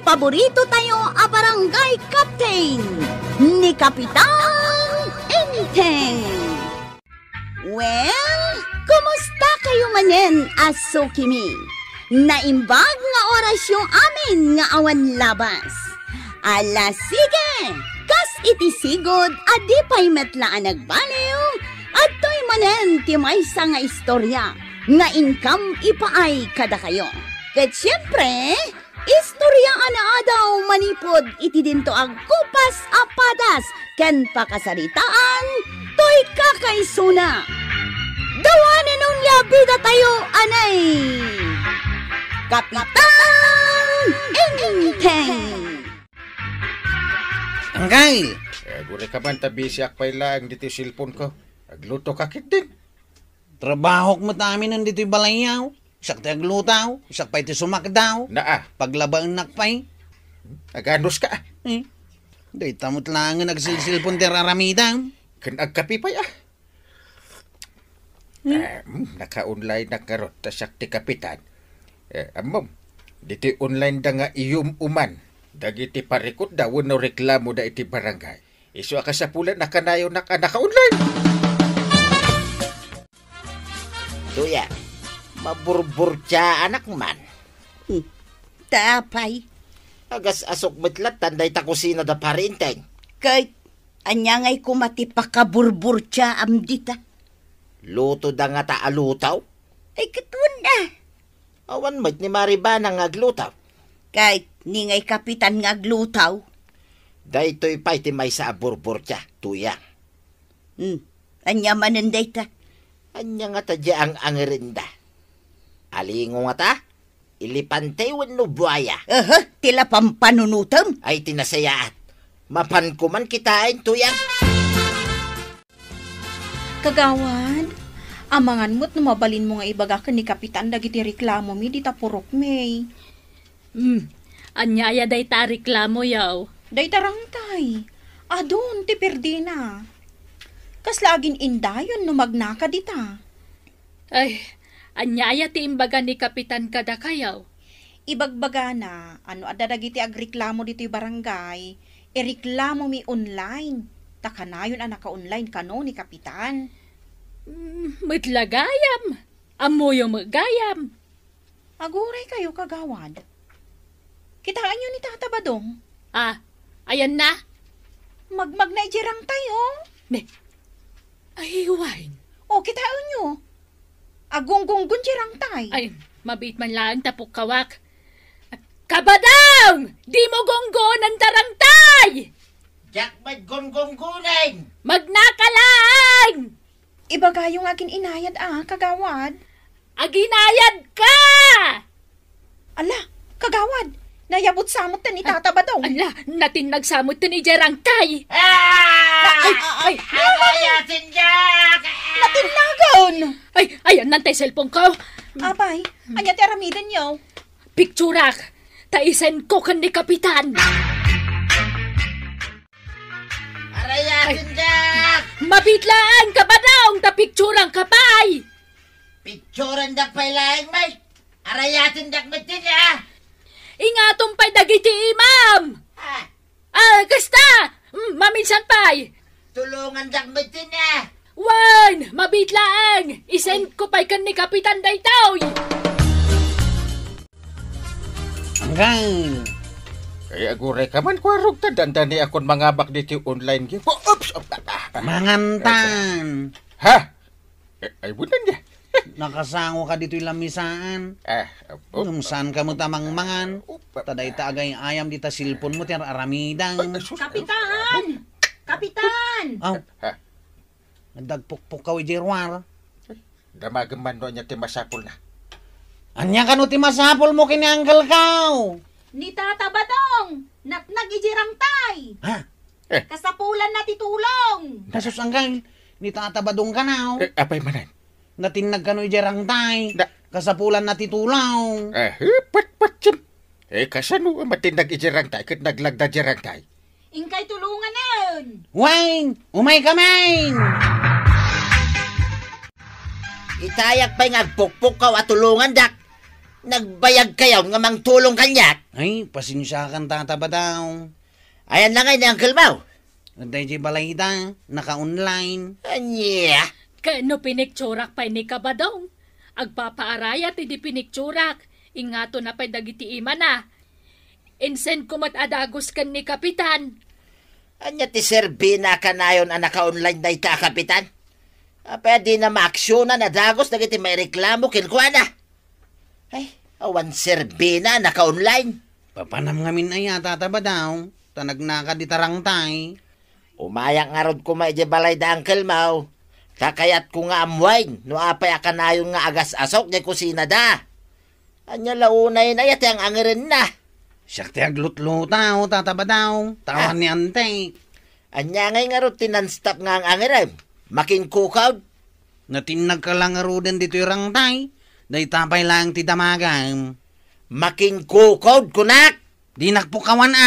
paborito tayo a barangay captain ni Kapitan Enteng. Well, kumusta kayo manen, Asukimi? Naimbag nga oras yung amin nga awan labas. Ala sige, kas itisigod adi pa'y metlaan nagbaliw at to'y manen ti maysa nga istorya nga income ipaay kada kayo. Ket siyempre, istorya na daw manipod iti dinto ag kupas apadas ken pakasaritaan to'y kakaisuna. Dawanin nung labida tayo, anay! Kapitan Enteng! Angkay! Guri ka man tabi siyak pa ilang dito yung cellphone ko. Agluto kakit din. Trabaho mo tamin nandito yung balayaw. Isak tayo aglutaw. Isak pa ito sumakdaw. Paglabang nakpay. Aganos ka. Day tamot lang nga nagsilsilpon ti raramidang. Agkapi pa ya. Naka-online na karot tasak ti kapitan. Amom, dito online da nga iyum uman. Dagiti parikot daw no reklamo da iti barangay. Isu ka sa pula nakanayo naka-online. Tuya, maburbur siya anak man. Tapay. Agas asok metlat tanday ta kusina da parinteng. Kay, anya ngay kumati pakaburbur siya amdita. Luto da nga ta alutaw? Ay katun na. Awan mat ni Maribana nga aglutaw. Kahit ni ngay kapitan nga aglutaw. Daytoy pa'y ti may sa aburbur siya, tuya. Anya mananday ta. Anya nga ta diya ang angerinda. Alingo nga ta, ilipante wenno buaya. Tila pampanunutam. Ay tinasayaat. Mapan ko man kitain, tuya. Kagawad, amangan mo't numabalin mo nga ibagakan ni Kapitan dagiti reklamo mi di tapurok may. Anyaya day ta reklamo yaw. Day tarangtay. Adon ti perdina. Kas lagin indayon no magnaka dita. Ay, anyaya ti imbaga ni Kapitan kada kayaw. Ibagbaga na, ano adadagiti agreklamo dito yung barangay, ireklamo mi online. Takanayon ang naka-online kano ni Kapitan. Matlagayam. Amo yung magayam. Aguray kayo kagawad. Kitaan nyo ni Tata Badong. Ayan na. Magmag na ijirang tayo. Ay, wine. Kitaan nyo. Agong-gonggon jirang tay. Ay, mabit man lang tapok kawak. Kabadang! Di mo gonggonan tarangtay! Jakmat gonggong-gunain! Magnakalang! Ibaga yung akin inayad kagawad. Aginayad ka! Ala, kagawad! Nayabot samot ta ni Tata Badong. Ala, natin nagsamot ta ni Jerangkay. Ay! Amayasin Jack! Natinagaon! Ay, ayan nantay cellphone ko. Abay, anya ti aramidan nyo. Picturak, taisen ko kan ni Kapitan. Arayasin Jack! Mabitlaan ka ba daw ta picturang kapay? Picturan Jack pa'y laing may. Arayasin Jack matin ya. Ingatong pa'y dagiti imam. Kasta, maminsan pa'y. Tulungan Jack matin ya. Wan, mabitlaan. Isend ko pa'y kan ni Kapitan Daytaw. Angkay! Kaya aguray ka man kwarog ta. Dandani akon mangabak dito online game. Oops! Mangantan! Ay, bulan niya. Nakasango ka dito yung lamisaan. Saan ka mo tamang mangan? Taday taagay ayam dita silpon mo tiyar aramidang. Kapitan! Kapitan! Nagdagpukpuk ka Jerwar. Damagaman no niya timasapol na. Anya ka no timasapol mo kinianggal kaw? Ni Tata Badong! Nag-ijirang tay! Kasapulan na titulong! Nasus angkay, ni Tata Badong ka na. Apay manan? Natinag ka no ijerang tay. Kasapulan na titulaw. Pat-pat-sim. Kasano matinag ijirang tay kat naglagda jirang tay? Ingkay tulungan nun! Wayne! Umay kamay! Itayak pa'y ngagpukpuk ka at tulungan Jack. Nagbayag kayo nga mang tulong kanyat. Ay, pasensya kan tataba daw. Ayan na nga ni Uncle Mau. Naday di balay da, naka-online. Anya. Kano pinikturak pa ni Kabadong? Agpapaarayat hindi pinikturak. Ingato na pa dagiti ima na. Insen kumat adagos kan ni Kapitan. Anya ti Serbina ka na yun naka-online na ita, Kapitan. Pwede na maaksyonan na dagos dagiti may reklamo kinkwana. Ay, awan Serbina naka-online. Papanam ngamin ay tataba daw. Tanag na ka di tarangtay. Umayak nga rod ko maidya balay da Uncle Mau. Kakayat ko nga amwain, no apay akanayon nga agas-asok di kusina da. Anya launay na yati ang angirin na. Siya ti aglutluta o tataba daw. Tawan ni Ante. Anya ngay nga rod tinanstap nga ang angirin. Making kukaw. Natinag ka lang aruden dito yung rangtay. Day tapay lang ti damagam. Making kukaw kunak. Di nagpukawan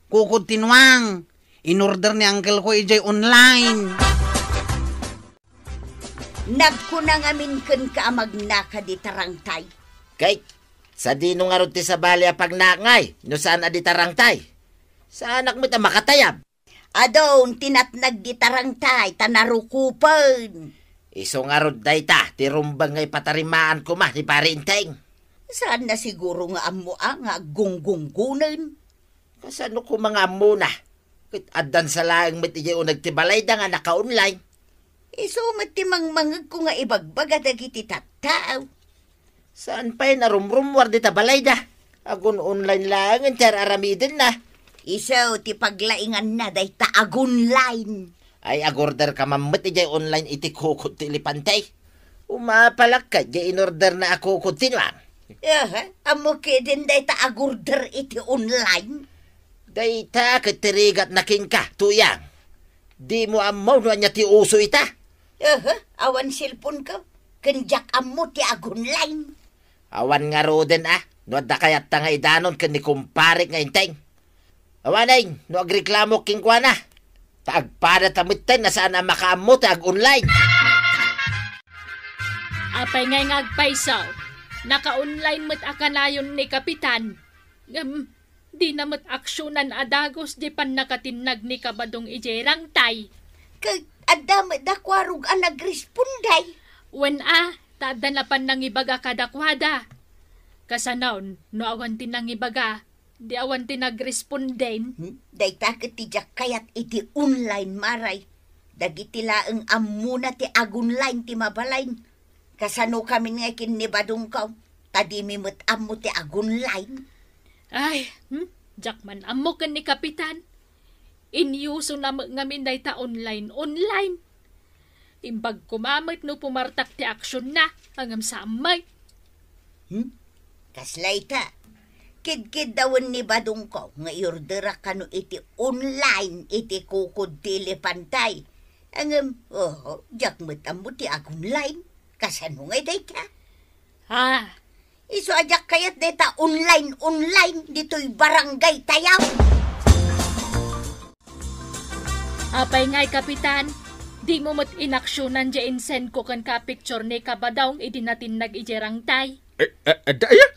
Kukod tinwang. In-order ni uncle ko ijay online. Nagkunangamin ken ka magnaka di tarangtay. Kay, sa dino nga rod ti sa balya pag nakangay, no saan adi tarangtay? Sa anak mo ta makatayab. Adon tinatnag di tarangtay, tanarukupan. Iso nga rod day ta, ti rumbang ngay patarimaan ko ma, ni parinteng. Saan na siguro nga amo nga gunggunggunan? Kasano ko mga muna? Kit adan sa laang matiyo nagtibalay da nga naka-online. Iso matimang mangag ko nga ibagbaga dagiti tattao. Saan pa'y narumrumwar di tabalay da? Agun online lang, enter aramidin na. Iso ti paglaingan na day taagun line. Ay agorder ka mamit ijay online iti kukot ti lipantay. Umapalak ka, di in-order na ako kontinuang. Amo kedin day taagurder iti online. Day ta katirigat na king ka, tuyang. Di mo amaw no anya ti uso ita. Awan silpon ka. Kanjak amo ti agun line. Awan nga roden no da kayat ta nga idanon kan ni kumparik nga inteng. Awanay, no agreklamo king kwa na. Taagpada tamiten na saan ang makaamo ti ag-online. Apay ngay ngagpaysaw. Naka-online mo't akanayon ni Kapitan. Di na mo't aksyonan adagos di pan nakatinag ni Kabadong ijerang tay. Kag adamit dakwarog ang nagresponday. When tada na pan nang ibaga kadakwada. Kasanaon, no awan tinang ibaga, di awan tinagresponden. Day takit ti jak kayat iti online maray. Dagiti laeng amuna ti agunline ti mabalain. Kasano kami nga kinibadong kaw. Tadimi mo't amo ti agunline. Ay, jakman amo kan ni Kapitan. Inyuso na ngamin day ta online. Imbag kumamit no pumartak ti aksyon na hanggang sa amay. Kaslay ta. Kid dawan ni badong ko nga iordera kano iti online iti kukod telepantay. Angam, jak mo't amo ti agunline. Kasano nga day ka? Iso ajak kayat deta online dito'y barangay tayaw. Apay ngay Kapitan, di mo mo't inaksyonan dyan send ko kan ka picture ni Kabadong idinatin nag-ijerang tay. Daya?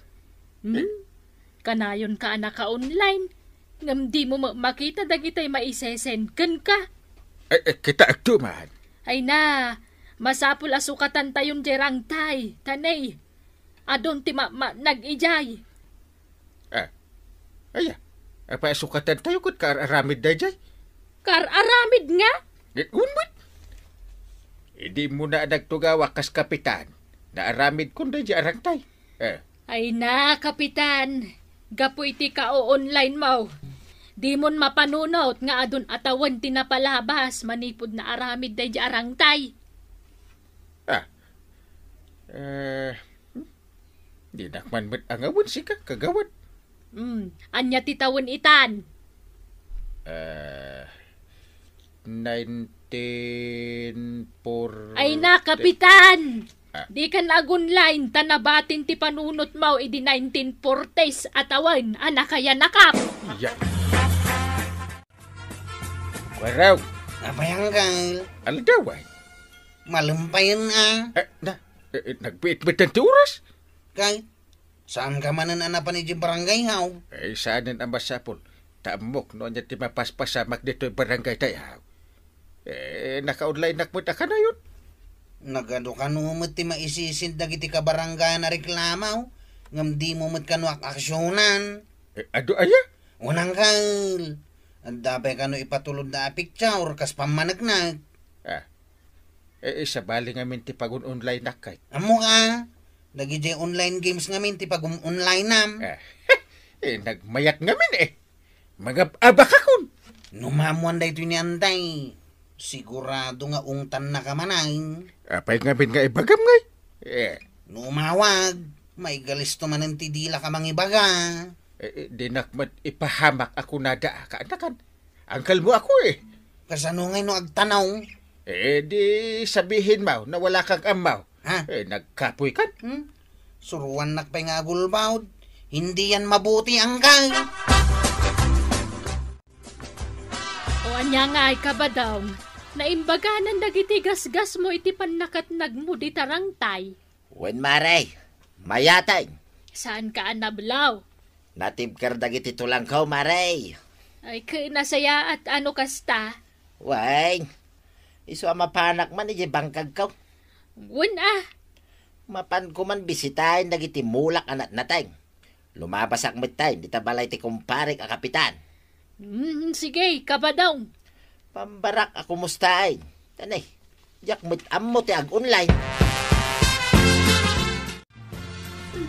Kanayon ka naka-online. Ngam di mo makita dagitay maisesend kan ka. Kita agtuman. Ay na, masapul asukatan tayon jerang tay, tanay. Adon ti nag-ijay. Aya, apa sukatan tayo kut kararamid da jay? Kararamid nga? Unbut. Hindi mo na nagtugawa kas Kapitan. Naaramid kun da jay arang tay. Ay na, Kapitan. Gapo iti ka o online mo. Di mon mapanunot nga adon atawan tinapalabas manipod na aramid da jay arang tay. Di nakman ang awon si ka, kagawad. Anya titawon itan. 1940... Ay na, Kapitan! Di ka nagunline, tanabatin ti panunot mo idi 1940s atawan, anak kaya nakap. Yeah. Waraw. Apayang kang Ano daw ay? malumpayan Nagpiit-piit ang oras? Kay Saan ka manan pa ni Jim barangay haw? Saanin ang masapol. Tamok no niya ti mapaspasamak dito barangay tayo. Naka-online nakmunta ka na yun. Nagado ka no mo't ti maisisin dagiti ka barangay na reklamaw. Ngam di mo mo't kano aksyonan. Ado aya? Unang kal. Ang dapay kano ipatulod na picture kas pamanagnak. Isa bali ngamin ti pag-online nakay. Amo ka. Lagi jay online games ngamin ti pag-online nam. Nagmayat ngamin Mga abak akon. Numamuan da ito ni Antay. Sigurado nga ungtan na kamanain. Apay ngamin nga ibagam ngay. Numawag. May galis to man ang tidila ka mang ibaga. Di nakmat ipahamak ako na daa kaanakan. Angkal mo ako Kasano ngay no agtanaw? Di sabihin mo na wala kang amaw. Ha? Nagkapoy kan. Suruan nakpay nga gulbawd. Hindi yan mabuti angkal. O anya nga ay kabadaw, naimbaganan dagiti gasgas mo iti pannakat nagmudi tarangtay. Wen maray, mayatay. Saan ka anablaw? Natibkar dagiti tulangkaw, maray. Ay kinasaya at ano kasta? Way, iso mapanak man iti bangkag kaw. Gun Mapan ko man bisitahin dagiti mulak anat natay. Lumabas akmet tayo, di tabalay ti kumparik a kapitan. Sige, kabadaw. Pambarak ako mustahin. Tanay, jak mit ammo ti ag-online.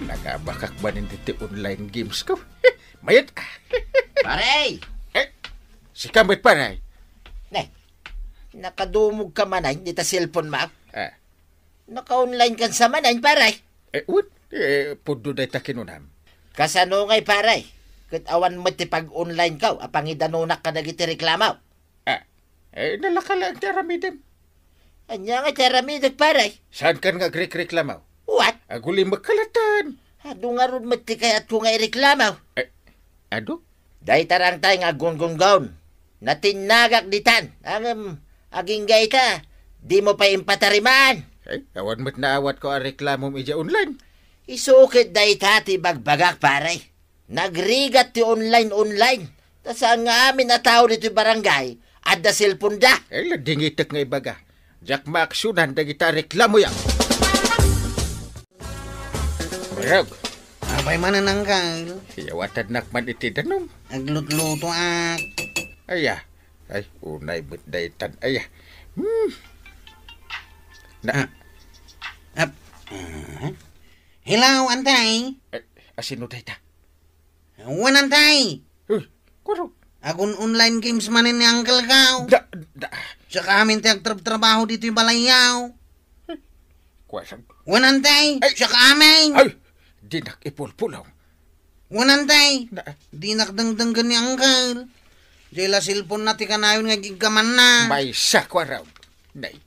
Nagabakak ba nindi ti online games ko? Mayat Paray! Si kamit paray. Nakadumog ka manay, di ta cellphone map. Naka-online kan sa manay, paray. Pudo day ta kinunam. Kasano ngay, paray? Kat awan mo ti pag-online ka, apangidanunak ka nagiti reklamaw. Nalakala ang tiramidem. Anya nga tiramidem, paray. Saan ka nga reklamaw? What? Aguli magkalatan. Ado nga ron mati kayat ko nga ireklamaw. Ado? Day tarang tayo nga gunggunggawn. Natinagak ditan. Aging gayta. Di mo pa impatariman. Awan mo't naawat ko ang reklamo mo ija online. Isukit day tati bagbagak, paray. Nagrigat ti online. Tas ang amin na tao dito barangay, at da cellphone da. Ladingitak nga ibaga. Jak maaksyonan dagita reklamo yan. Marag. Abay manananggal. Iyawatan nakman iti danom. Aglutluto ak. Ay, unay betdaytan. Hilaw, Antay. Asino dayta? Wan, Antay. Kuro. Agun online games manin ni Uncle Kaw. Saka amin tiyag trabaho dito yung balayaw. Kwasang. Wan, Antay. Saka amin. Dinak ipulpulaw. Wan, Antay. Dinak dangdanggan ni Uncle. Jela silpon na ti kanayon nga gigaman na. May sakwa raw. Nay.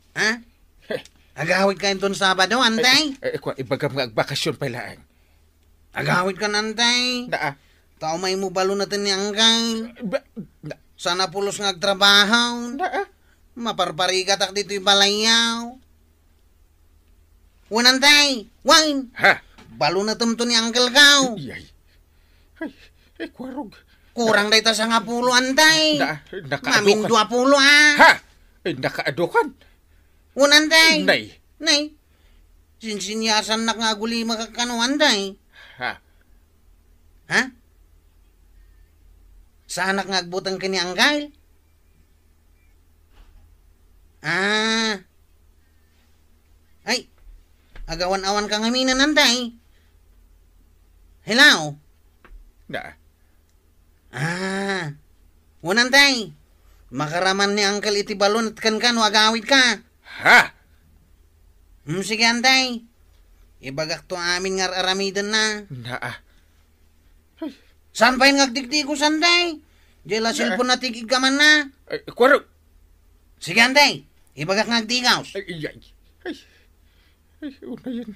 Agawid ka inton Sabado, Antay. Ibagam nga agbakasyon pala. Agawid ka na, Antay. Tao may mubalo natin ni Uncle. Sana pulos nga agtrabaho. Maparparigatak dito yung balayaw. Wan, Antay. Wan. Balo na tumto ni Uncle Kaw. Kwarog. Kurang day ta sa 10, Antay. Mamin 20, Nakaadukan. Wan, Antay. Nay. Sinsinyasan na nga guli makakano, Antay. Sana nga agbutang ka ni Uncle? Ay, agawan-awan ka ngaminan, Antay. Hello? Wan, Antay. Makaraman ni Uncle iti balon at kan agawid ka. Sige, Antay. Ibagak to amin nga aramidan na. Saan pa yung ngagdigdigos, Antay? Jela silpon na tigig ka man na. Kwarog. Sige, Antay. Ibagak ngagdigaws. Una yun.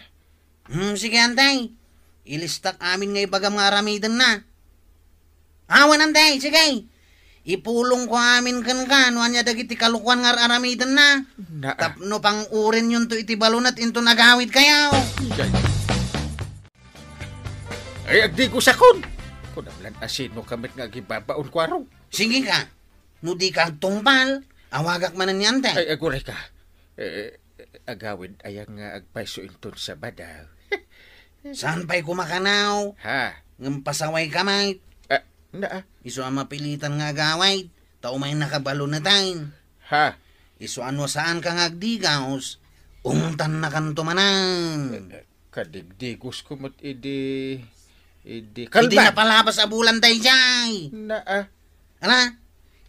Sige, Antay. Ilistak amin nga ibagam nga aramidan na. Wan, Antay. Sige. Ipulong ko amin kan anya dagiti kalukuan nga aramidan na. Tapno pang urin yun to iti balunat into nagawid kayaw. Ay, agdi ko sakon. Kung naman asino kamit nga gibabaon ko araw. Sige ka. No di ka tumbal. Awagak manan yan, tay. Ay, aguray ka. Agawin ayang nga agpaiso inton sa badaw. Saan pa'y kumakanaw? Ha? Ngam pasaway kamay. Iso ang mapilitan nga agaway. Tao may nakabalo na tayo. Ha? Iso ano saan ka nga agdigaws. Ungtan na kanto manan. Kadigdigos ko mo't idi Hindi kalban. na palabas a bulan tayo jay. Ala?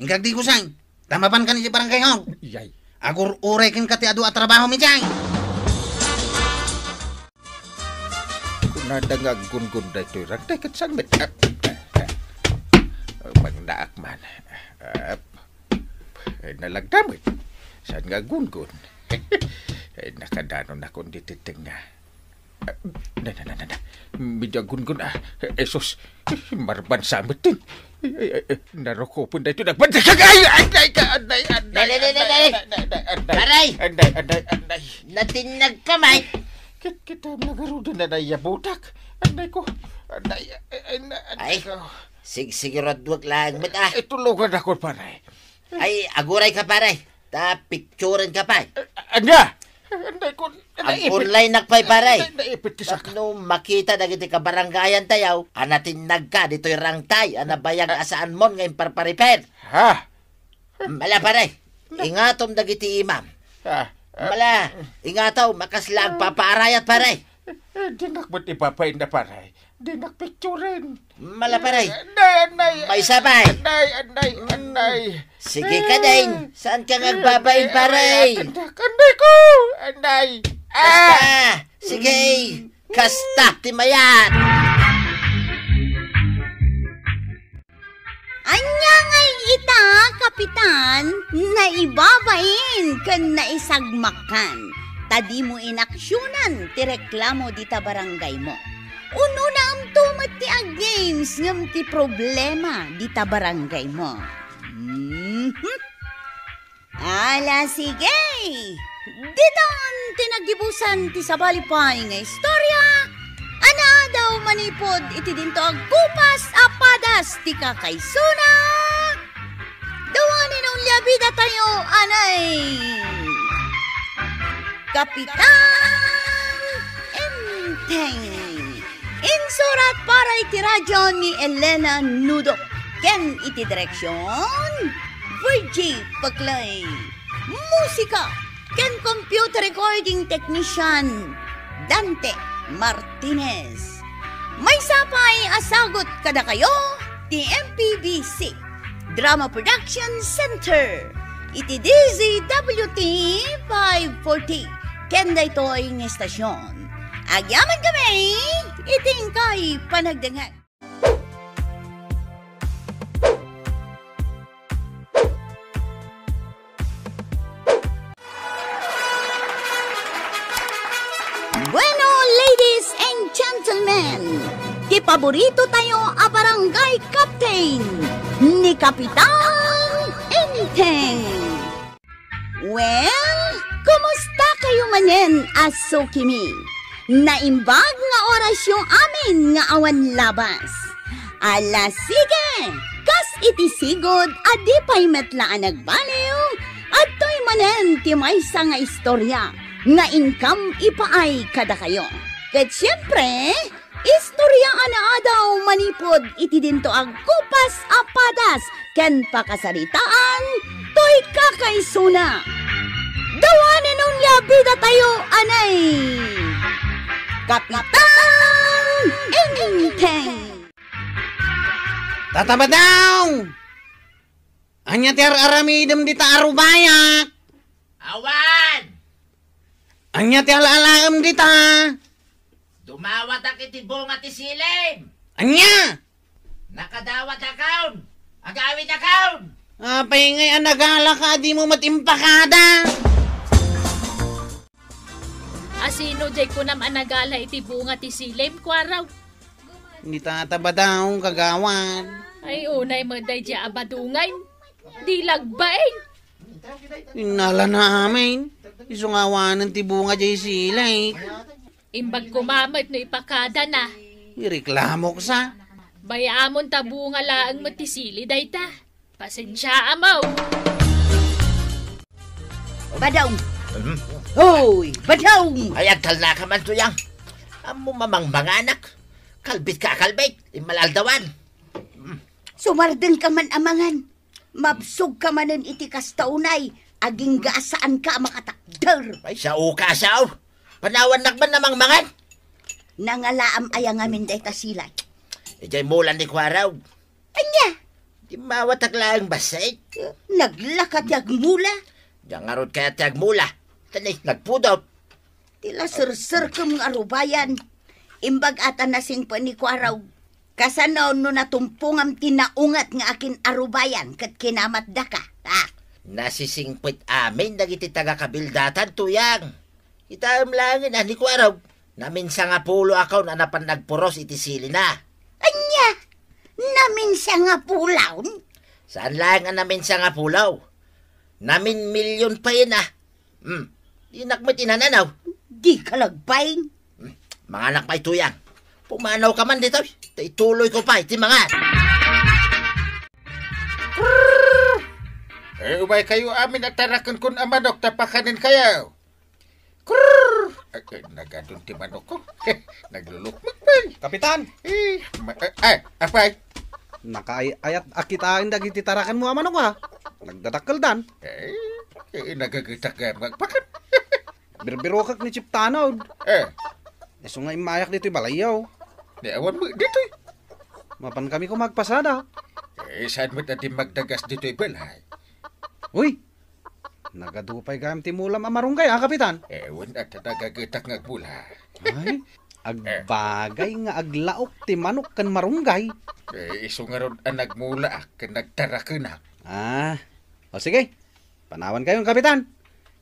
Ingkag di ko say. Tamapan ka ni si barangay hall. Yay. Agur urekin ka ti adu at trabaho mi jay. Kunada nga gun-gun da ito. Ragday kat sangmit. Magnaak man. Nalagdamit. Saan nga gun-gun? Nakadanon akong dititing na. Medyo gun-gun esos. Marban samit din. Naroko pun da ito. Nagbantakag. Anday ka. Anday. Paray! Anday. Natinag ka, Mike. Kita nagarudo na nayabutak. Anday ko. Anday Ay. ko. Sige, Rodwag lang. Itulungan ako, paray. Ay, aguray ka, paray. Picturean ka pa. Anya? Anday ko. Ang online nakpay, paray. Naipit sa ka. No makita na giti ka barangayan tayaw, anatinag ka dito'y rangtay, anabayag asaan mon ngayon parpariper. Ha? Mala, paray. Ingatom dagiti imam. Ha? Mala, ingataw, makaslag papaarayat, paray. Di nakbot ipapain na paray. Di nakpicturin. Mala, paray. Anday. May sabay. Anday. Sige ka din. Saan ka nagbabain, paray? Anday ko. Anday. Kasta! Sige! Kasta! Timayat! Anya ngay ita, kapitan, na ibabain kan naisagmakan. Tadi mo inaksyonan ti reklamo di ta barangay mo. Uno na ang tumat ti ag games ngam ti problema di ta barangay mo. Ala sige! Diton tinagibusan ti sabalipay nga istorya. Ana daw manipod iti dinto agkupas apadas ti kakaysuna. Dawanin ang labida tayo anay. Kapitan Enteng. Insurat para iti radyo ni Elena Nudo. Ken iti direksyon Virgie Paclay. Musika ken computer recording technician Dante Martinez. May sapay asagot kada kayo ti MPBC Drama Production Center. Iti DZWT 540 ken daytoy nga estasyon. Agyaman kami iting kay panagdangan. Bueno, ladies and gentlemen, di paborito tayo a barangay captain ni Kapitan Enteng. Well, kumusta kayo manen, Asukimi? Naimbag nga orasyon amin nga awan labas. Ala sige, kas iti sigod adi pa'y metlaan nagbaliw at to'y manen ti maysa nga istorya nga income ipaay kada kayo. Ket siyempre, istorya ana adaw manipod iti dinto ag kupas apadas ken pakasaritaan toy kakaysuna. Dawanen nung labida tayo anay. Kapitan Enteng. Tataba daw! Anya ti aramidem di ta arubaya. Awan! Anya ti alalaem di ta. Dumawat ak iti bunga ti silim! Anya! Nakadawat akaon! Agawid akaon! Apay ngay anagala ka di mo matimpakada. Asino jay ko naman nagala iti bunga ti silim ko araw. Hindi tataba daw kagawan. Ay unay mo day dya abadungay. Di lagbain. Inala namin. Isungawanan ti bunga jay silay. Imbag kumamit no ipakada na. ireklamo ko sa. Bayamon tabu nga laang matisili dayta. Pasensya amaw. Badong! Hoy! Badong! Ay, agkal na ka man tuyang. Amo mamang mga anak. Kalbit ka kalbit. Imalaldawan. Sumardeng ka man amangan. Mabsog ka manen iti kastaunay. Aging gaasaan ka makatakder. Ay, sao ka sao. Panawan nakban namang mangan. Nangalaam ayang amin day tasilay. Ijay mulan di kwaraw. Anya! Di mawataglaang basay. Naglakat yag mula. Diyan nga rod kaya tiyag mula. Tanay, nagpudot. Tila sir-sir kang arubayan. Imbag ata nasing panikwaraw. Kasanaw no natumpungam tinaungat nga akin arubayan kat kinamat da ka. Nasisingpit amin dagiti taga-kabildatan tuyang. Itaam langin ani ko araw. Namin sa nga pulo akaw na napan nagpuros iti sili na. Anya! Namin siya nga pulaw. Saan lang ang namin sa nga pulaw? Namin milyon pa yun Di nakmat inananaw. Di kalagpain. Mga anak pa'y tuyang. Pumanaw ka man dito. Ituloy ko pa iti mga. Umay kayo amin at tarakan kun amanok tapakanin kayo. Krrrr! Nagadun ti manok ko. Naglulukmak pa. Kapitan! Apay? Nakaayat akitain dagiti tarakan mo amanok ha. Nagdadakkel dan. Nagagitak ka magpakan. Birbiro kak ni Chip Tanod. Eso nga imayak dito'y balayaw. Di awan mo dito. Mapan kami ko magpasada. Saan mo natin magdagas dito'y balay? Uy! Nagadupay gayam timulam amarunggay ha, Kapitan. Ewan at nagagitak nga bula. Ay, agbagay nga aglaok ti manok kan marunggay. Iso nga ron ang nagmula kan nagtarakan O sige, panawan kayong Kapitan.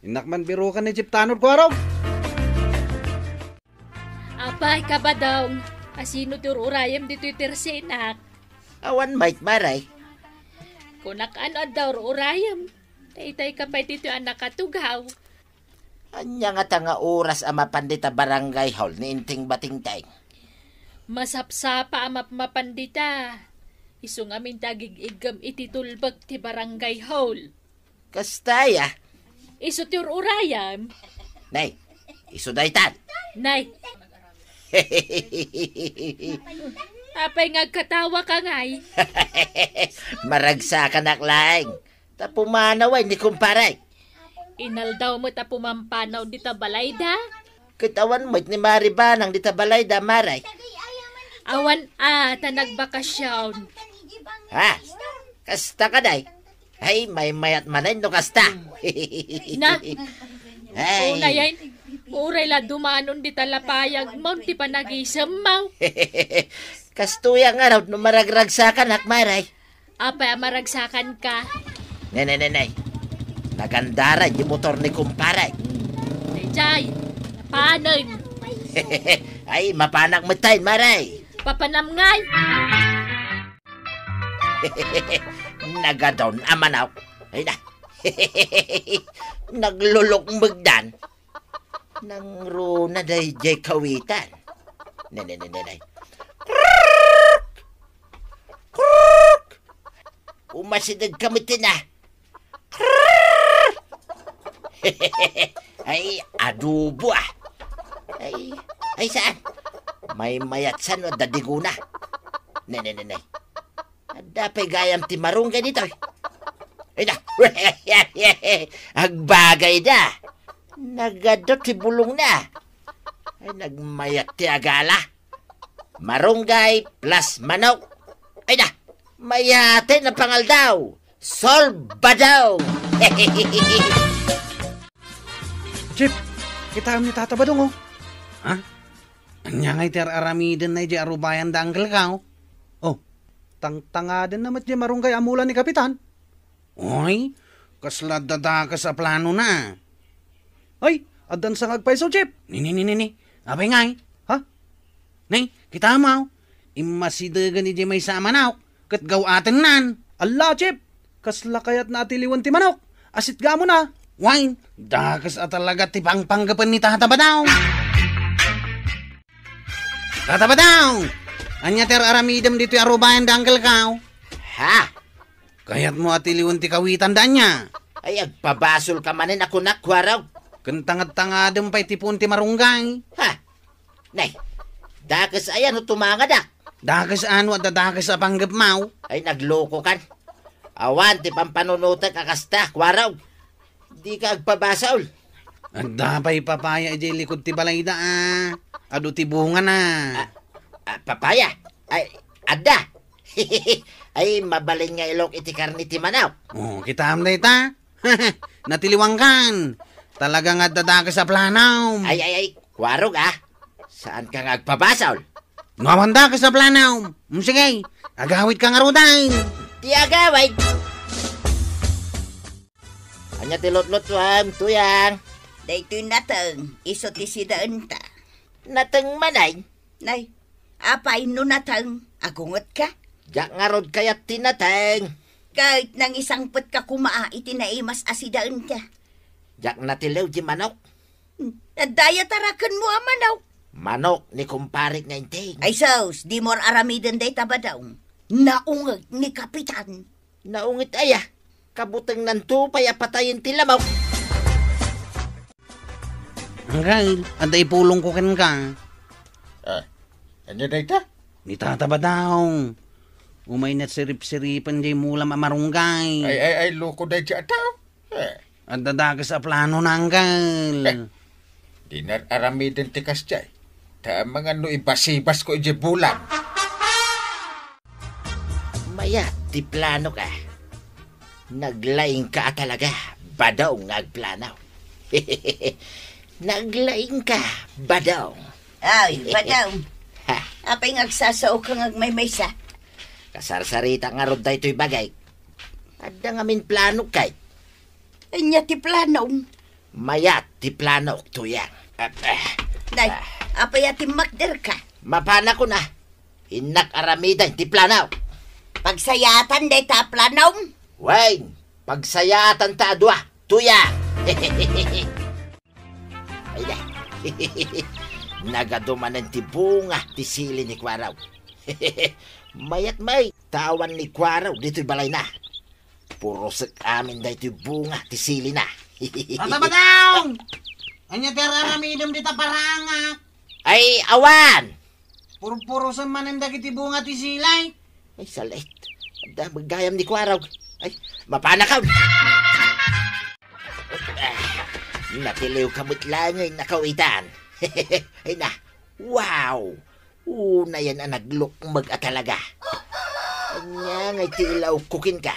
Inakman biro ka ni Chip Tanod ko araw. Apay ka ba daw? Asino tururayam dito'y tersenak? Awan might maray. Kunak ano daw urayam. Tay ka pa dito anak katugaw. Anya nga tanga oras ama pandita barangay hall ni inting batingtay. Masapsapa ama mapandita. Iso nga min tagig igam iti tulbag ti barangay hall. Kastaya. Iso ti urayam. Nay, iso daytan. Nay. Apay nga katawa ka ngay. Maragsa ka naklaing. Tapumanaw ay ni kumparay. Inaldaw mo tapumampanaw di tabalayda. Kitawan mo't ni Maribanang di tabalayda maray. Awan tanagbakasyon. Ha? Kasta ka day? Ay, may mayat manay no kasta. Na? Ay. Una yan. Uray la dumanon di talapayag mo. Di pa nag-isam mo. Kastuyang araw no maragragsakan akmaray. Apay maragsakan ka. Nay. Nagandara yung motor ni kumparay. Jay, paanag. Ay, mapanak mo tayo, maray. Papanamngay. Nagadon, amanaw. Ay na. Naglulok magdan. Nang runa day jay kawitan. Nay. Umasidag kamitin na. Ay, adobo Ay, saan? May mayatsan o dadiguna. Nay. Adapay gayam ti marunggay dito. Ay na. Agbagay na. Nagadot ti bulong na. Ay, nagmayat ti agala. Marunggay plus manok. Ay na. Mayate na pangal daw. Solba daw. Chip, kita ni tata ba dong Ha? Anya ngay ter aramidan na di arubayan da angkel ka tangtangadan na mat di marunggay amulan ni Kapitan. Oy, kaslad dada ka sa plano na. Ay, adan sa ngagpaiso, Chip. Ni. Abay ngay. Ha? Nay, kita mo. Imasidagan ni di may sama na. Kat gawaten nan. Allah, Chip. Kasla kayat na atiliwan ti manok. Asit ga mo na. Wine. Dakas at talaga ti pangpanggapan ni Tata Badaw. Tata Badaw! Anya ter aramidem dito arubayan dangkel kao. Ha? Kayat mo atiliwan ti kawitan danya. Ay, agpabasol ka manin ako na, kwaraw. Kentangad-tangadem pa'y tipon ti marunggay. Ha? Nay, dakas ayan o tumangad ah. Dakas ano at dakas sa panggap mau. Ay, nagloko kan. Awan, ti pampanunutan kakasta, kwaraw. Di ka agpabasol. At dapay papaya iti likod ti balayda Ado ti bunga na. Papaya? Ay, ada. Ay, mabalin nga ilong iti karni ti manaw. Oh, kita amday ta. Natiliwangkan. Talagang at dadakas sa planaw. Ay, kwarog ah. Saan ka nga agpabasol? Nawanda ka sa planaw. Sige, agawit ka nga ruday. Di agaway. Anya tilot-lot wam, tuyang. Daytoy natang, iso ti sidaan ta. Natang manay. Nay, apay no natang, agungot ka? Jak nga rod kayat tinatang. Kahit nang isang put ka kumaa, itinaimas asidaan ka. Jak natilew di manok. Daya tarakan mo ang manaw. Manok ni kumparik nga inting. Ay sos, di mor aramiden day tabadaw. Naungag ni Kapitan. Naungit aya. Kabutang nanto paya patayin ti lamaw. Angay, anday pulong ko ken ka. Ano na ita? Ni tatabadaw. Umay na sirip-siripan di mulam amarunggay. Ay, loko na dyan tao. At dadakas sa plano na anggal. Di na aramidin tikas dyan. Ta mga no ibasibas ko ije bulan. Maya, ti plano ka. Naglaing ka talaga. Badaw nga agplanaw. Naglaing ka. Badaw. Ay, badaw. Ha, Apay ngagsasaw ka ngagmaymaysa. kasarsarita nga rod da ito'y bagay. Ada nga min plano kay. Anya ti planaw. Maya, ti plano tuyang. Nay, apay ati makder ka. Mapana ko na. Inak aramidan ti planaw. Pagsayatan day ta planaw. Wayne, pagsayatan ta adwa, tuyang. Ay na. Nagadumanan ti bunga ti sili ni Kwaraw. Mayat may, tawan ni Kwaraw dito'y balay na. Puro sak amin da ito'y bunga ti sili na. Tatabadaw! Anya ter aramidem dita paranga. Ay, awan! Puro sa mananda kiti bunga ti silay. Ay, salit. Ada magayam ni Kwaraw. Ay, mapana ka. Natiliw kamot lang ay nakawitan. Ay na, wow! Una yan ang naglukmag at talaga. Anya ngay tilaw kukin ka.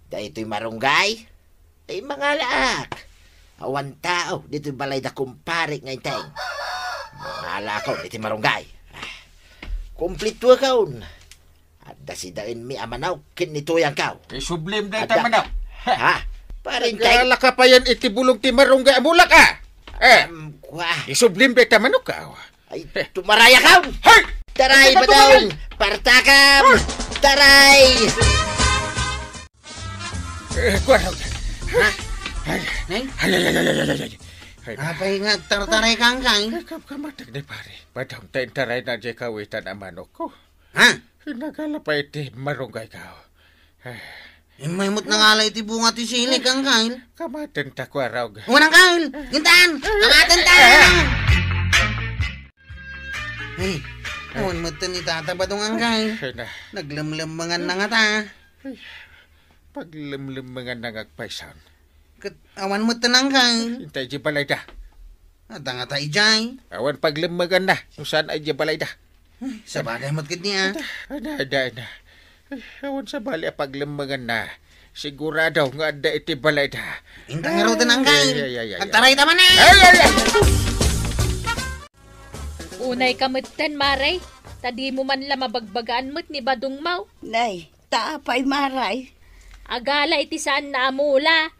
Dahil ito'y marunggay, ay mga laak. Awan tao, dito'y balay da kumparik ngay tayong. Mga lakaw, dito'y marunggay. Kumplito kaon. At dasidain mi amanaw, kinituyang kaw. Sublim na Ada. ita manaw. Ha? Parin tayo. Kala ka pa yan itibulong ti marunggay amulak Wah, Isublim na ita manok ka. ay, tumaraya ka! Hey! Taray ba daw? Partakam! Taray! Kwaraw. Ha? Ay, Nay, ay. Ay, apay nga tartaray kang kay. kamatag ni pare. Padang tayo na dyan kawitan ang manok ko. Ha? Nagala pa iti marunggay ka. Imaymot na nga iti bunga ti sili kang kay. Kamatin ta Kwaraw. Unang kail! Gintaan! Kamatan ta! Hey, awan mo ni tatabadong ang kay. Ay na, Naglamlamangan na nga ta. paglimlim mga nangagpaisan. Awan mo ng kay. Hintay di balay da. At nga ta ijay. Awan paglimagan na. Kung saan ay di balay da. Sa bagay mo't kit niya. Ada. Ay, awan sa bali paglimagan na. Sigurado nga ada iti balay da. Intang nga rin ang kay. Ay. Agtaray tama na! Ay. Unay kamutan, Maray. Tadi mo man la mabagbagaan mo't ni Badong Mau. Nay, taapay maray. Agala iti saan na amula.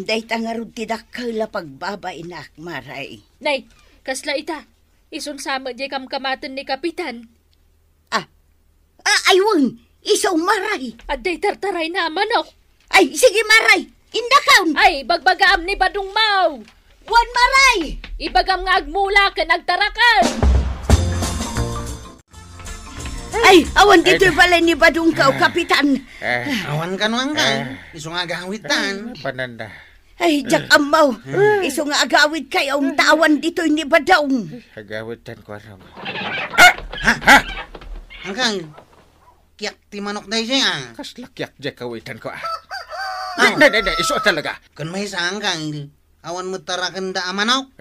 Day tangarod ti dakkel pagbabay na maray. Nay, kasla ita. Isun sama di kamkamatan ni Kapitan. Ayun, isaw maray. At day tartaray na manok. Ay, sige maray. Indakaw. Ay, bagbagaam ni Badong Mau. Wan maray. Ibagam nga agmula ka nagtarakan. Ay, awan dito'y balay ni Badong ka, Kapitan. Awan ka no angkay. Iso nga gawitan. Pananda. Ay, Jack Amaw. Iso nga agawid kayo ang tawan dito'y ni Badong. Agawitan ko raw. Angkay. Kiyak ti manok dahi siya. Kaslakyak dyan kawitan ko. Na, iso talaga. Kan may sa angkay. Awan mo tarakan da manok.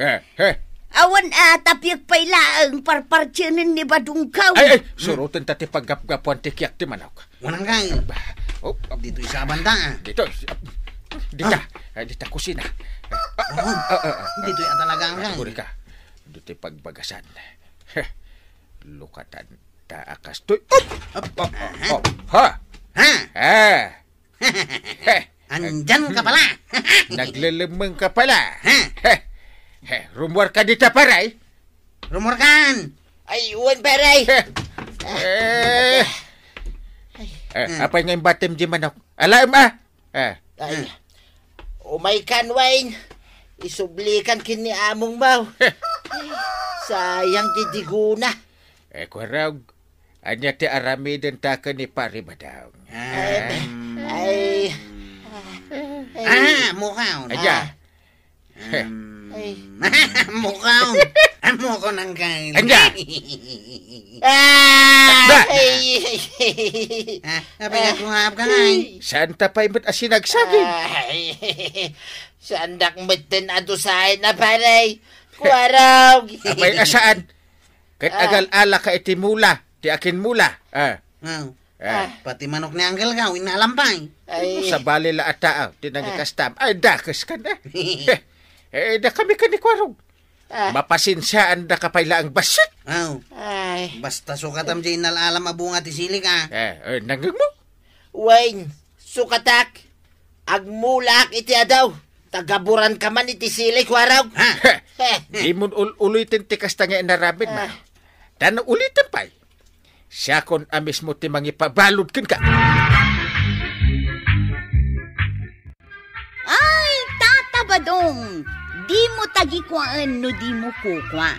Awan tapyag payla ang parpartyanin ni Badong ka. Ay, surutin tati paggap-gapuan ti kiyak ti manok. Wanang kay. Oh, Dito'y sa banda. dito. Dita kusina. Dito'y talaga angkay. Guri ka. Dito'y pagbagasan. Lukatan taakas to. Ha? Ha? Andyan ka pala. Naglalamang ka pala. Rumor ka dito, paray. Rumor kan. Ay, uwan paray. Apa nga yung batem di manok? Alam Ay, umay kan, Wayne. Isublikan kini among baw. Sayang tidiguna. Kwarag. Anya ti arami din taka ni pari badang. Ay. Mukaw. Anya. Ay. Mukaw. Mukaw ng kain. Anya. Apa nga kungap ka ngay? Santa pa imot asinagsagin. Ay. Sandak meten adusahin na paray. Kuwaraw. Abay asaan. Kat agal ala ka iti mula. Ti akin mula. Pati manok ni Uncle ka, inalampay. Ay. Sa bali la ataaw. Tinagikastam. Ay, dakas ka na. Da kami ka ni Kwarog. Mapasinsyaan da kapayla ang basit. Ay. Basta sukatam dyan inalalam abunga ti sili ka. Nangag mo? Wayne, sukatak. Agmulak iti adaw. Tagaburan ka man iti silay, Kuwaraw. Di mo ulitin ti kasta nga inarabid na. Dan ulitin pa. Siya kon amis mo ti mangipabalod kin ka. Ay, Tata Badong. Di mo tagikwaan no di mo kukwa.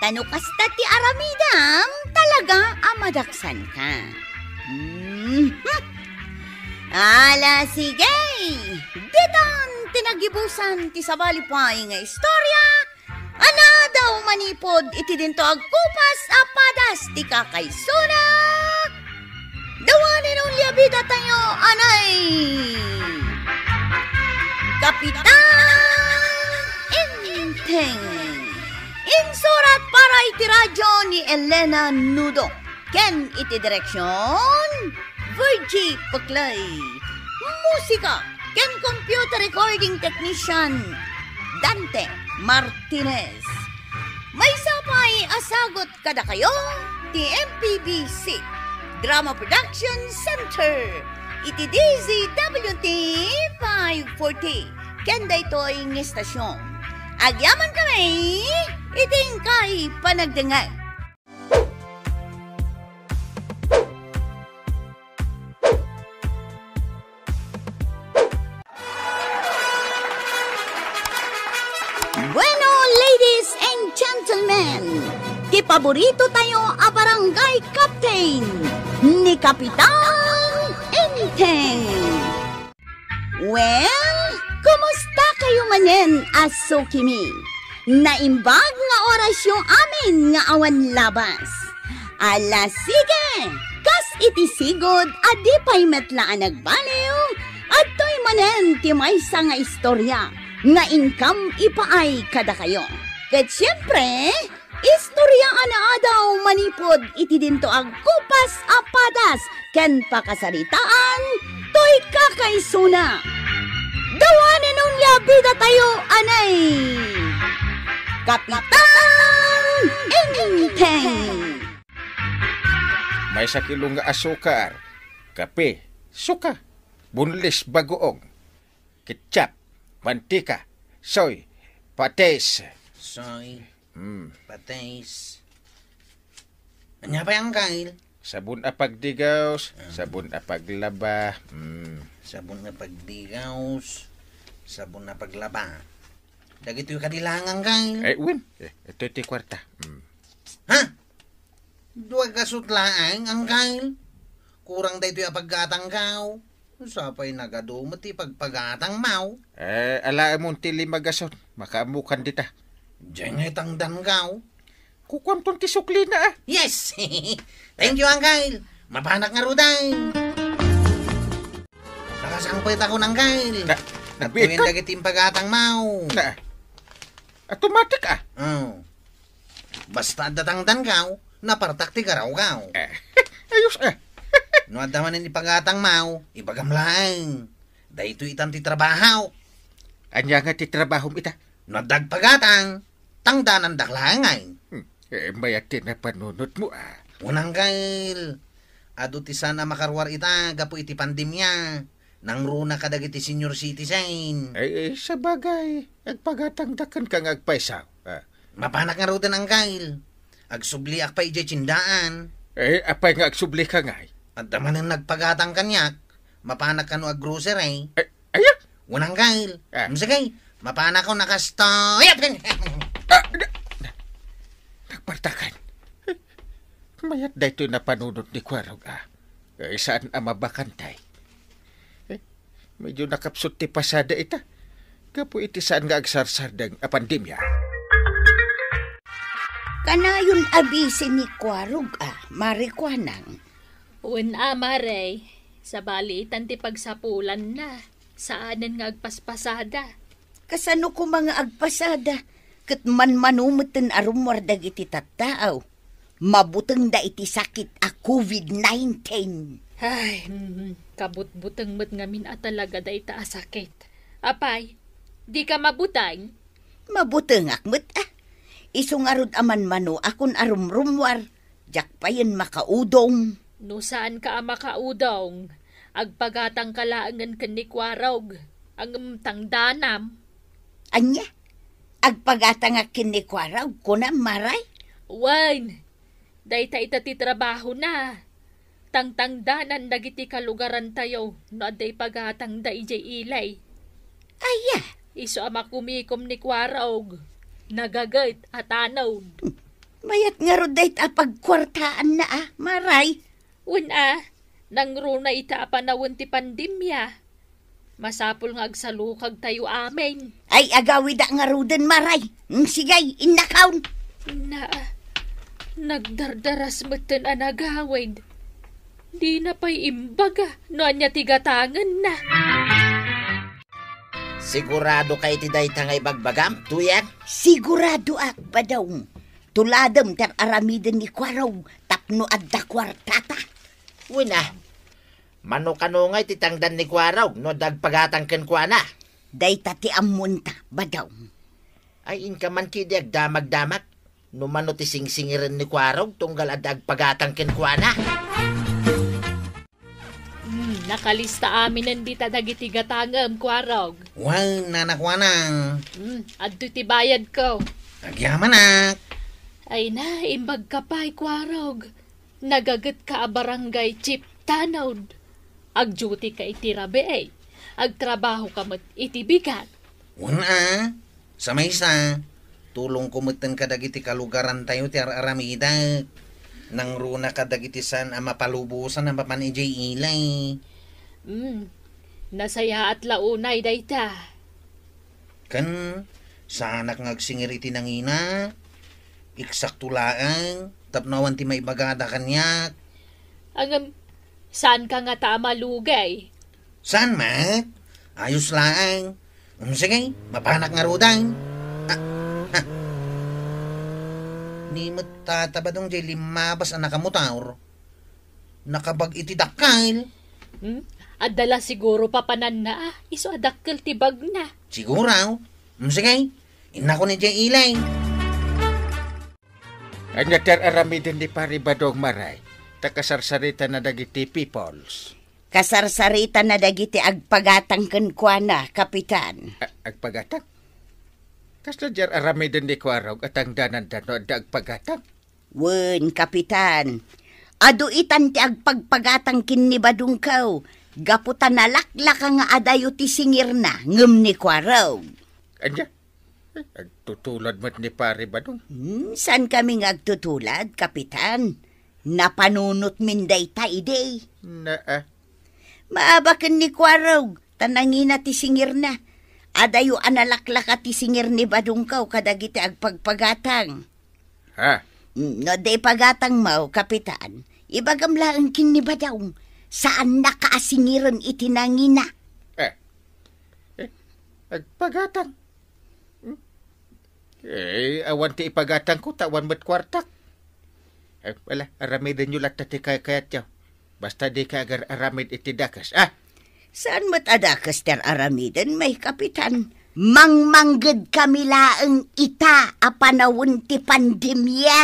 Tano kasta ti aramidam, talaga amadaksan ka. Ala, sige. Ditan tinagibusan ti sabali pa nga istorya. Ana daw manipod iti dinto agkupas apadas ti kakaysuna. Dawanin ang liabida tayo, anay. Kapitan Inteng. Insurat para iti radyo ni Elena Nudo. Ken iti direksyon Virgie Paklay. Musika ken computer recording technician Dante Martinez. May sapay asagot kada kayo ti MPBC Drama Production Center iti DZWT 540 kenda ito'y ng estasyon. Agyaman kami iting kay panagdengay. Bueno, ladies and gentlemen, di paborito tayo a barangay captain ni Kapitan Inteng. Well, kumusta kayo manen, Aso Kimi? Naimbag nga orasyon amin nga awan labas. Ala sige, kas iti sigod adi pa'y metlaan nagbaliw at to'y manen ti maysa nga istorya nga income ipaay kada kayo. Ket siyempre, istorya ana daw manipod iti dinto ag kupas apadas ken pakasaritaan to'y kakaysuna. Dawanin nung labida tayo, anay! Kapitan Inteng! May sakilong nga asukar, kape, suka, bunlis bagoong, ketchup, mantika, soy, pates. Soy, patis. Anya pa yung kail? Sabon apagdigaws, sabon apaglaba. Sabon na pagdigaws, sabon na paglaba. Dagito yung kadilangan kail. Win, ito iti kwarta. Ha? Duwag kasutlaang, Uncle. Kurang da ito yung paggatang kao. Sapay nagadumot pagpagatang mau. Ala mong tili magason. Makaamukan dita. Diyan nga tangdan kao. Kukuam tong tisukli na ah. Yes! Thank you, Uncle. Mapanak nga ruday. Nakasangpit ako ng Uncle. Nabiit Tuwing ka? dagitin pagatang mau. Na. Automatic ah. Oh. Basta datangdan kao, napartakti ka raw kao. Ayos ah. No adaman ni pagatang mau, ibagam lang. Dahito itan ti trabaho. Anya nga ti trabaho ita. No dagpagatang, tangdanan daklangay. Mayatin na panunod mo ah. Unang kail, adu ti sana makarwar ita, gapo iti pandemya. Nang runa kadagiti senior citizen. Sa bagay. Agpagatangdakan kang agpaisaw. Mapanak nga rudan ang kail. Agsubli ak pa ije tsindaan. Apay nga agsubli ka nga. At daman ang nagpagatang kanyak, mapanak ka no ag grocery. Ayak! Unang kail. Sige, mapanak ko nakasto. Nagpartakan. Mayat da ito na panunod ni Kwarog ah. Saan ang mabakantay? Medyo nakapsot ti pasada ita. Kapo iti saan nga agsarsardang pandemya. Kanayon abisin ni Kwarog marikwanang. Wen Maray, sa balitan ti pagsapulan na, saanan nga agpaspasada. Kasano ko mga agpasada, kat manumuten arumwar dagiti tattaaw. Mabuteng da iti sakit a COVID-19. Ay, kabut-buteng met ngamin at talaga da ita asakit. Apay, di ka mabutang? Mabuteng akmet Isungarod aman mano akon arumrumwar. Jak pa yan makaudong. No saan ka makaudong? Agpagatang kalaangan kanikwarog. Ang tangdanam. Anya? Agpagatang kinikwaraw ko na maray? Wan, dayta ita ti trabaho na. Tangtangdanan dagiti kalugaran tayo no aday pagatang da ijay ilay. Aya. Iso ama kumikom ni kwarog. Nagagayt at anaw. Mayat nga roday pagkwartaan na maray. Wan nang runa ita panawon ti pandemya. Masapul nga agsalukag tayo amin. Ay agawid nga roden maray. Sigay, innakawn. Nagdardaras meten anagawid. Di na pa'y imbaga no anya tigatangan na. Sigurado kay ti dayta nga ibagbagam, tuyan? Sigurado ba daw. Tuladam ter aramiden ni Kwaraw tapno adda kwartata. Wina, mano-kano nga titangdan ni Kwaraw no dagpagatang ken kuana. Dayta ti amunta ba daw. Ay inka man kidi agdamag-damag. No mano ti singsingiren ni Kwaraw tunggal adagpagatang ken kuana. Nakalista amin nandita dagiti gatangam, Kwarog. Wow, nanakwanang. Adto ti bayad ko. Agyaman nak. Ay na, imbag ka pa'y, Kwarog. Nagagat ka a barangay Chief Tanod. Ag-duty ka iti rabi eh. Agtrabaho ka mat iti bigat. Una, sa maysa, tulong kumutan ka dagiti kalugaran tayo ti aramida. Nang runa ka dagiti san mapalubusan ang papan ijay ilay. Nasaya at launay dayta. Kan, sanak ngagsingir iti nangina. Eksakto laang, tapnawan ti may bagada kanyak. Saan ka nga tama lugay? Saan, Mat? Ayos laang. Sige, mapanak nga rudang. Ni matatabadong jay limabas ang nakamutaur. Nakabag iti dakkail. Adala siguro papanan na iso adakkel tibag na. Siguraw. Sige, ina ko ni jay ilay. Anya ter aramiden di paribadong maray. Takasarsarita na dagiti peoples. Kasarsarita na dagiti agpagatang ken kuana, kapitan. Agpagatang? Kasla jar aramiden di Kwarog at ang danan-dano at agpagatang? Wen, kapitan. Adu itan ti agpagpagatang kinibadong kaw. Gaputan na laklaka nga adayo ti singir na ngem ni Kwarog. Anya? Agtutulad mo't ni paribadong. Saan kami nga agtutulad, kapitan? Napanunot min daytay day. Na, Maabakan ni Kwarog, tanangin na ti singir na. Adayo analaklak at ti singir ni Badungkaw kadagiti agpagpagatang. ha? No day pagatang mau, kapitan. Ibagamlaan kin ni Badong. Saan nakaasingiran itinangina? Agpagatang. Awan ti ipagatang ko, tawan mo't kwartak. Wala, aramidan nyo lahat ti kayat yaw. Basta di ka agar aramid iti dakas. Saan mo't adakas ter aramidan, may kapitan? Mangmanggad kami laang ita a panawon ti pandemya.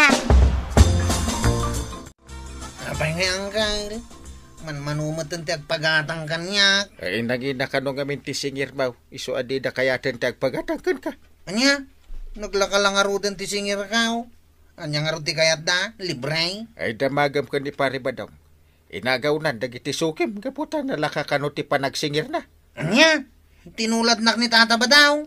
Apay nga ang kay. Manumatan ti agpagatang kanyak. Ay, nangina ka nung amin ti singir mau. Iso adi na kayatin ti agpagatang kan ka. Anya? Naglaka lang arudan ti singir kao. Anya nga ti kayat da? Libre? Ay, damagam ka ni pare Badong. Inagawnan, dagiti sukim. Kaputan, nalaka ka no ti panagsingir na. Anya? Tinulad nak ni Tata ba daw?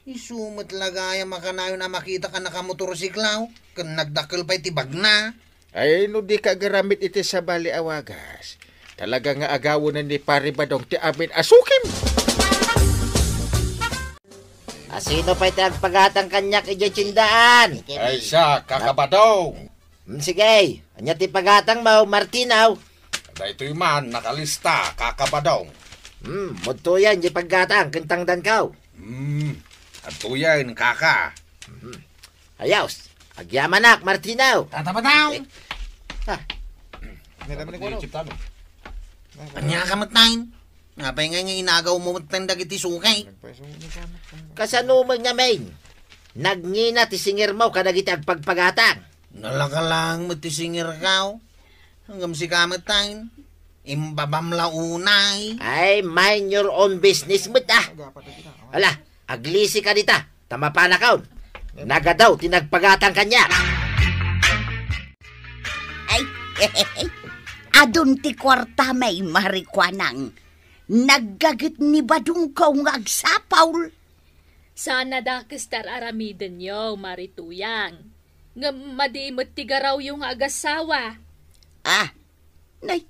Isumat lagaya makanayon na makita ka nakamotorsiklaw. Kan nagdakil pa'y tibag na. Ay, no di ka garamit iti sa bali awagas. Talaga nga agawon na ni pare Badong ti amin asukim. Sino pa iti agpagatang kanyak iti tsindaan? Ay, siya, kakabadong. Sige, anya ti pagatang mau, Martinaw. Dahito man, nakalista, kakabadong. Mudto yan, di paggatang, kentang dan kaw. At tuyan, kaka. Ayaws, agyamanak, Martinaw. Tata ba daw? Anya ka matayin? Nga pa nga inagaw mo matanda iti sukay. Kasanumag nga main. Nagngina ti singir mo kadagiti agpagpagatang. Nalaka lang matisingir kao. Hanggang si kamatayin. Imbabam launay. Ay, mind your own business mo Ala, aglisi ka dita. Tama pa na kaon. Nagadaw, tinagpagatang kanya. Ay, adun ti kwarta may marikwanang. Naggagit ni Badungkaw nga agsapaul. Sana dakes tar aramiden yo, marituyang. Nga madimot tigaraw yung agasawa. Nay,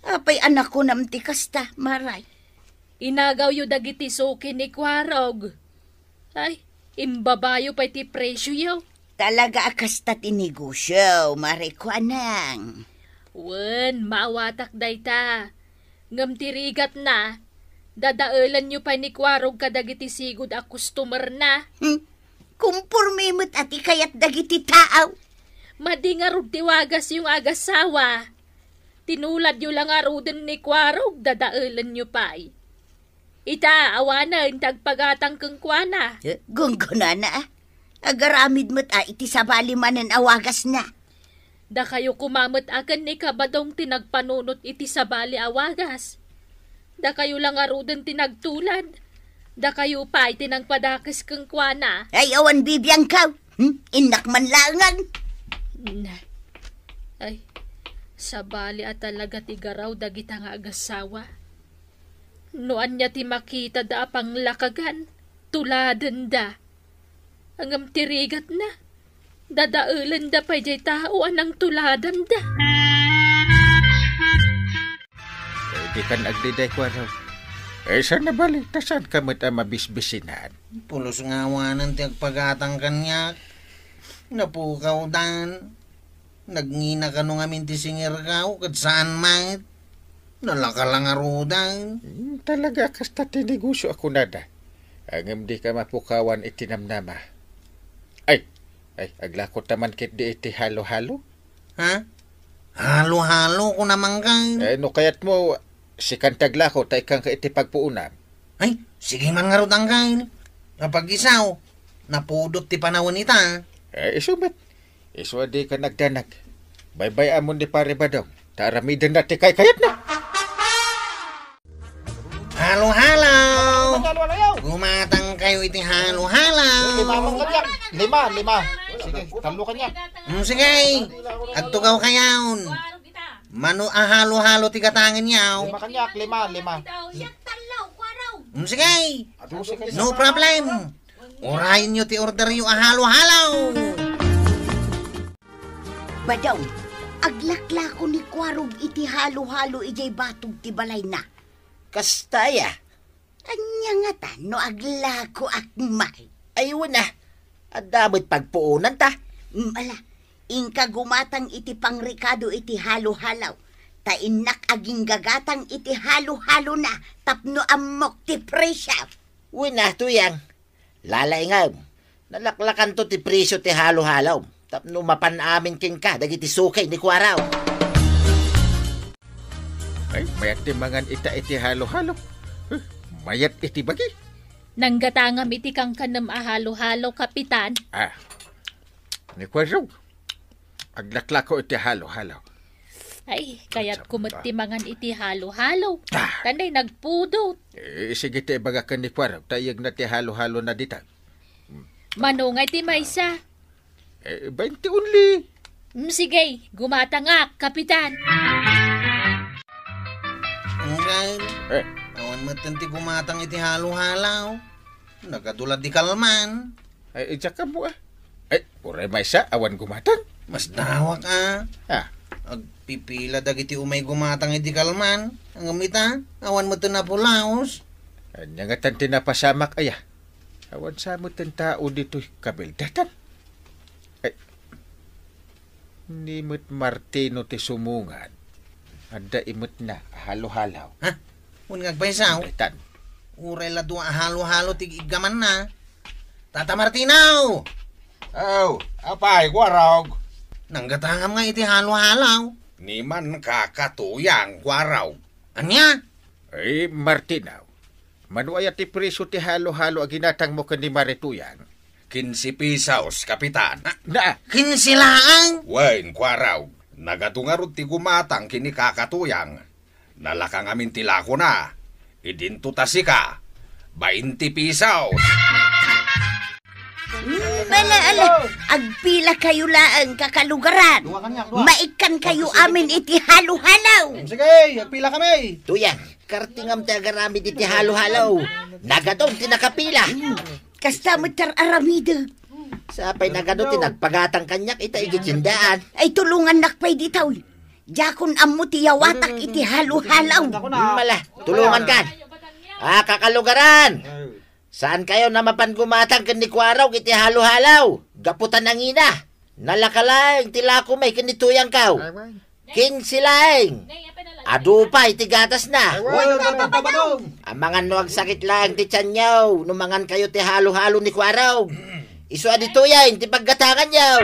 apay anak ko nam ti kasta, maray. Inagaw yu dagiti suki ni Kwarog. Ay, imbabayo pa iti presyo yo. Talaga akasta ti negosyo, marikwanang. Wen, maawatak dayta. Ngam tirigat na, dadaelan nyo pa ni Kwarog kadagiti sigud a customer na. Kumpurmimot ati kayat dagiti taaw. Madi nga rod tiwagas yung agasawa. Tinulad nyo lang arudan ni Kwarog, dadaelan nyo pa. Ita, awanan, tagpagatang kang kwana. Gungguna na agaramid mo't iti sabali manan awagas na. Da kayo kumamot akan ni Kabadong tinagpanunot iti sabali awagas. Da kayo lang arudan tinagtulad. Da kayo pa itinagpadakis kang kwana. Ay, awan bibiyang kaw. Inak man langan. Ay, sabali at talaga tigaraw dagita nga agasawa. Noan niya ti makita da apang lakagan, tuladan da. Angam tirigat na. Dadaulan da pa jay tao anang tuladan da. Di kan agdiday ko araw. Saan na balik? Tasan ka mo't mabisbisinan? Pulos nga awanan ti agpagatang kanyak. Napukaw dan. Nagngina ka nung amin ti singir kao. Kat saan mat? Nalaka lang arudan. Talaga kasta tinigusyo ako nada. Angam di ka mapukawan itinamnama. Ay, aglakot naman kit di iti halo-halo. Ha? Halo-halo ko naman kang. No kayat mo, si kantaglako tay kang ka iti pagpuunam. Ay, sige man nga rutang kain. Kapag isaw, napudot ti panahon ita. Isumat. Iswadi ka nagdanag. Bye-bye amon di pare Badong. Taramidan na ti kayat na. Halo-halo! Gumatang kayo iti halo-halo! Lima. Sige, talo kanya. Sige, agtugaw kayaon. Mano halo-halo ti katangin yaw. Lima. Sige, no problem. Orayin nyo ti order yung halo-halo. Badong, aglaklako ni Kwarog iti halo-halo ijay batog ti balay na. Kastaya. Anya nga ta, no aglako akmay. Ayun na. At damot pagpuunan ta. Mala, ingka gumatang iti pangrikado iti halo-halaw. Ta inak aging gagatang iti halo-halo na, tapno amok ti presya. Uy na, tuyang. Lalay nga. Nalaklakan to ti presyo ti halo-halaw. Tapno mapan amin king ka, dagiti sukay ni Kwaraw. Ay, mayat ti mangan ita iti halo-halo. Mayat iti bagi. Nanggatangam iti kang kanam ahalo-halo, Kapitan. Ni Kwaraw. Aglaklako iti halo-halo. Ay, kaya't kumatimangan iti halo-halo. Tanday nagpudot. Sige ti bagakan ni Kwaraw. Tayag na ti halo-halo na dita. Manungay ti maysa. 20 only. Sige, gumata nga, Kapitan. Angay, awan matanti gumatang iti halo-halaw. Nagadulad di kalman. Ay, tsaka mo Ay, puray may sa, awan gumatang. Mas dawak Agpipila dagiti umay gumatang iti kalman. Ang amita, awan mo na pulaos. Anya nga tanti na pasamak aya. Awan sa mo tao dito'y kabildatan. Ay, nimot Martino ti sumungan. Ada imot na, halo-halaw. Ha? Unngag paisaw? Tan. Uray la doon halo-halo tigigaman na. Tata Martinaw! Apay, Kwaraw. Nanggatangam nga iti halo-halaw. Ni man kakatuyang, Kwaraw. Anya? Ay, Martinaw. Manuaya ti preso ti halo-halo aginatang mo ka ni Marituyan. 15 pesos, Kapitan. Na, Kinsilaang? Wain, Kwaraw. Nagatungarot ti gumatang kini kakatuyang. Nalakang amin tilako na. Idinto tasika. 20 pesos. Ala, agpila kayo laang kakalugaran. Maikan kayo amin iti halo-halaw. Sige, agpila kami. Tuyang, kartingam ti agarami iti halo-halaw. Nagadong tinakapila. Kasta mo tar aramida. Sapay nagadong tinagpagatang kanyak ita igitsindaan. Ay tulungan nakpay ditaw. Jakon amo ti yawatak iti halo-halaw. Mala, tulungan kan. Kakalugaran. Saan kayo na mapangumatang kani Kwaraw iti halo-halaw? Gaputan ang ina. Nalakalang tilako may kanituyang kaw. Kinsilaing. Adupa iti gatas na. Ang mga nuwag sakit lang ti tiyan nyaw. Numangan kayo ti halo-halo ni Kwaraw. Isu adituyan ti paggatangan nyaw.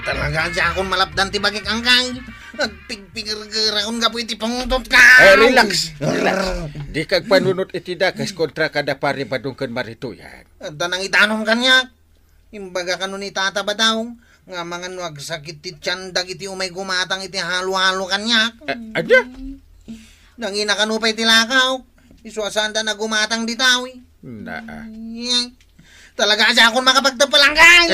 Talaga siya akong malapdan ti bagik angkay. Nagpigpigir-giraon nga po iti pangutot ka. relax. Di kag panunot iti dakas kontra kada pari badungkan Marituyan. At tanang itanom kanya. Imbaga kanon ni tata ba daw? Nga mga nuwag sakit ti tiyandag iti umay gumatang iti halo-halo kanya. Anya? Nangina kanupay ti lakaw. Isuasanda na gumatang ditawi. Na. Talaga siya akong makapagtapalang kay.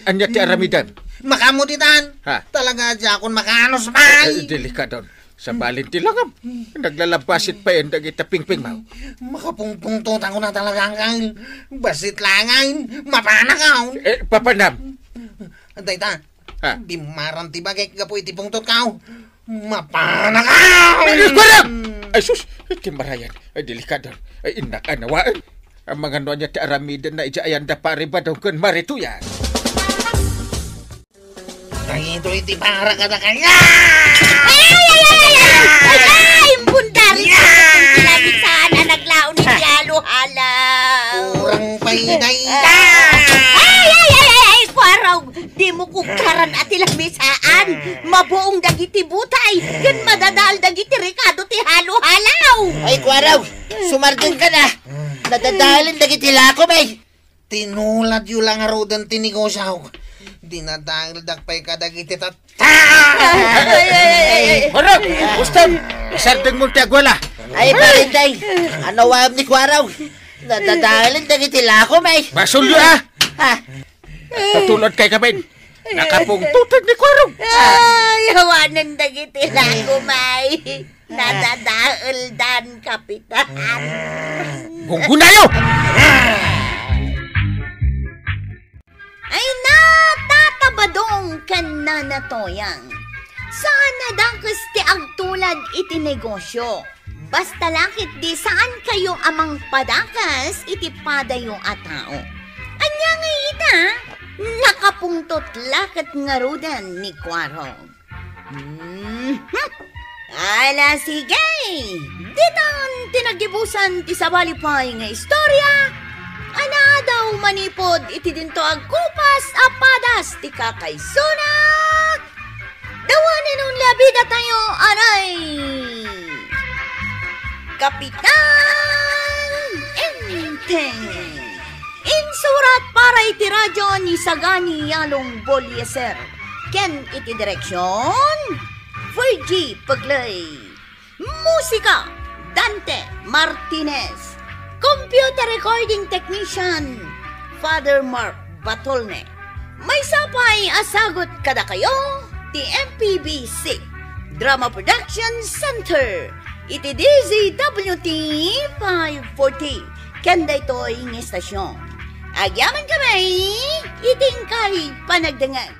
Anya ti aramidan. Makamutitan. Ha? Talaga siya akong makanos pay. Delikadon. Sa balin ti langam. Naglalabasit pa yan dagita pingping mau. Makapungpungtutan ko na talaga kay. Basit langayin. Mapanakaw. Papanam. Antay ta. Ha? Bimaran ti bagay ka po iti pungtot kaw. Mapanakaw. Parang! Ay sus! Iti marayan. Ay delikadon. Ay inak anawaan. Ang mga nonya ti aramidan na ijaayan da pari badungkan Marituyan. Ito iti para ka na kanya. Ay, bundari sa kinabit sana naglaon ni halo-halaw. Kurang payday ka. Ay, Kwaraw, di mo kukaran at ilamisaan. Mabuong dagiti butay, yan madadal dagiti Ricardo ti halo-halaw. Ay Kwaraw, sumardin ka na. Nadadalin dagiti lako bay. Tinulad yu lang arudan tinigosyaw. Dinadangil dakpay kadagiti tat. Harap! Ustad! Isardeng mo ti agwala. Ay parinday, ano wam ni Kwaraw? Nadadalin dagiti lako bay. Masulyo ah! Patulod kay kabin. Nakapungtutan ni Kwaraw. Ay, hawanan dagiti lagumay. Nadadaal dan, Kapitan. Gunggunayo! Ay na, tata ba padong kananatoyang. Saan nadakas ti agtulad iti negosyo? Basta lakit di saan kayo amang padakas iti padayo a tao. Anya nga ita, nakapungtot lakat nga rudan ni Kwarog. Ala sige, ditan tinagibusan ti sabalipay nga istorya. Ana daw manipod iti dinto agkupas apadas ti kakaysuna. Dawanin nung labida tayo, aray! Kapitan Enteng! Insurat para iti radyo ni Sagani Yalong Bolieser. Ken iti direksyon, Virgie Paglay. Musika, Dante Martinez. Computer recording technician, Father Mark Batolne. May sapay asagot kada kayo, ti MPBC Drama Production Center iti DZWT 540 kanda ito'y ng estasyon. Agyaman kami iting kay panagdangan.